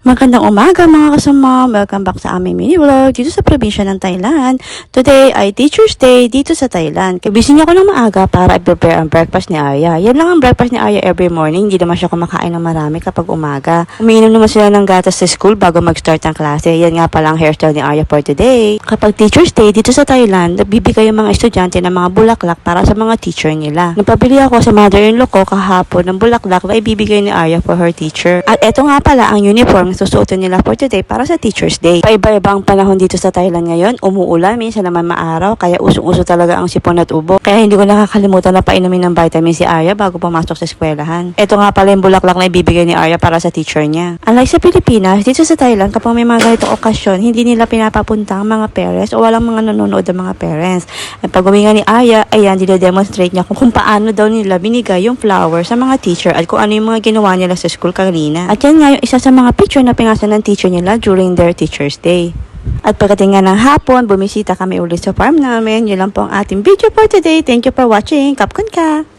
Magandang umaga mga kasama, welcome back sa aming mini vlog dito sa probinsya ng Thailand. Today ay Teacher's Day dito sa Thailand. Kabising ako ng maaga para i-prepare ang breakfast ni Arya. Yan lang ang breakfast ni Arya every morning, hindi naman siya kumakain ng marami kapag umaga. Umiinom naman sila ng gatas sa school bago mag-start ang klase. Yan nga pala ang hairstyle ni Arya for today. Kapag Teacher's Day dito sa Thailand, nagbibigay yung mga estudyante ng mga bulaklak para sa mga teacher nila. Napabili ako sa mother-in-law ko kahapon ng bulaklak na ibibigay ni Arya for her teacher. At eto nga pala ang uniform susuotin nila for today para sa Teacher's Day. Paiba-iba ang panahon dito sa Thailand ngayon. Umuulan, minsan naman maaraw, kaya usong-uso talaga ang sipon at ubo. Kaya hindi ko nakakalimutan na painumin ng vitamin si Arya bago pumasok sa eskwelahan. Ito nga pala yung bulaklak na ibibigay ni Arya para sa teacher niya. Unlike sa Pilipinas, dito sa Thailand, kapag may mga ganitong okasyon, hindi nila pinapapunta ang mga parents o walang mga nanonood ng mga parents. At pag uminga ni Arya, ayan, dino-demonstrate niya kung paano daw nila binigay yung flower sa mga teacher at kung ano yung mga ginawa nila sa school kanina. At yan nga yung isa sa mga picture na pinasa ng teacher nila during their Teacher's Day. At pagdating nga ng hapon, bumisita kami ulit sa farm namin. Yun lang po ang ating video for today. Thank you for watching. Kapkon ka!